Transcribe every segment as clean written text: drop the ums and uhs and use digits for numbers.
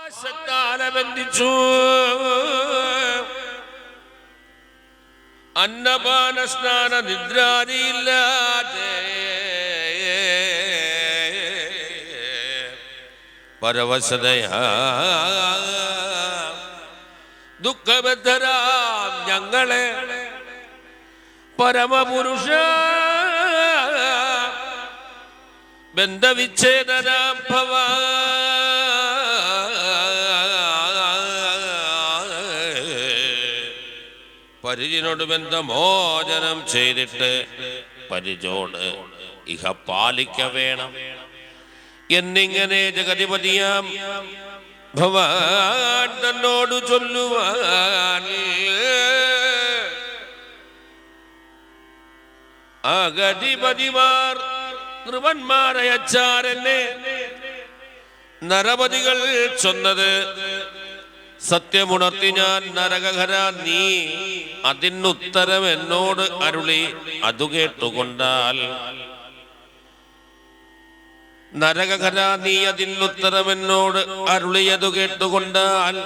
പാശത്താലെ ബന്ധിച്ചു. അന്നപാന സ്നാന നിദ്രാദിയില്ലാതെ പരവശതയാ ദുഃഖബദ്ധരാം ഞങ്ങളെ പരമപുരുഷ ബന്ധവിച്ഛേദനാഭവ പരിചിനോട് ബന്ധമോചനം ചെയ്തിട്ട് പരിചോട് ഇഹ പാലിക്ക വേണം എന്നിങ്ങനെ ജഗതിപതിയാം ഭവാൻ തന്നോട് ചൊല്ലുവാൻ അഗതിപതിമാർ നൃപന്മാരയച്ചാരെന്നെ നരപതികൾ ചൊന്നത് സത്യമുണർത്തി ഞാൻ നരകഹര നീ അതിനുത്തരം എന്നോട് അരുളി അതു കേട്ടുകൊണ്ടാൽ നരകഹര നീ അതിനുത്തരം എന്നോട് അരുളിയതു കേട്ടുകൊണ്ടാൽ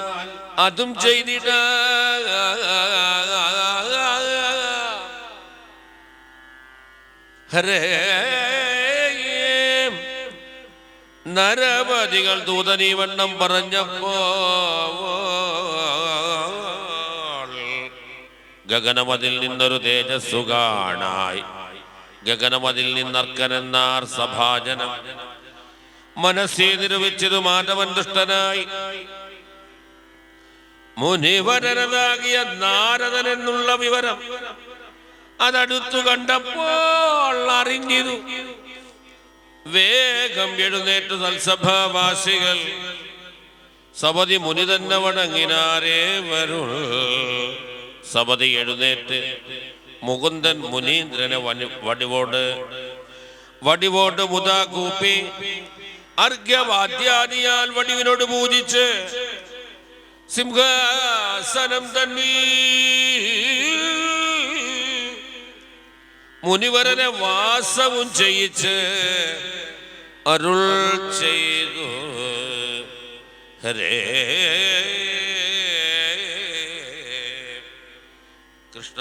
അതും ചെയ്തിട ഹരേ നരപതികൾ ദൂതനീവണ്ണം പറഞ്ഞപ്പോ ഗഗനമതിൽ നിന്നൊരു തേജസ്സു കാണായി. ഗഗനമതിൽ നിന്നർക്കനെന്നാർ സഭാജനം മനസ്സിൽ നിരൂപിച്ചതു മാധവൻ ദുഷ്ടനായി മുനിവരനാകിയ നാരദൻ എന്നുള്ള വിവരം അതടുത്തു കണ്ടപ്പോൾ അറിഞ്ഞിരു. വേഗം എഴുന്നേറ്റു തൽസഭാവാസികൾ സപതി മുനി തന്നെ വണങ്ങിനാരേ വരുൾ. സപതി എഴുന്നേറ്റ് മുകുന്ദൻ മുനീന്ദ്രനെ വടിവോട് മുതാ കൂപ്പി അർഘ്യവാദ്യാദിയാൽ വടിവിനോട് പൂജിച്ച് സിംഹാസനം തന്നീ മുനിവരനെ വാസവും ചെയ്യിച്ച് അരുൾ ചെയ്തു. ഹരേ കൃഷ്ണ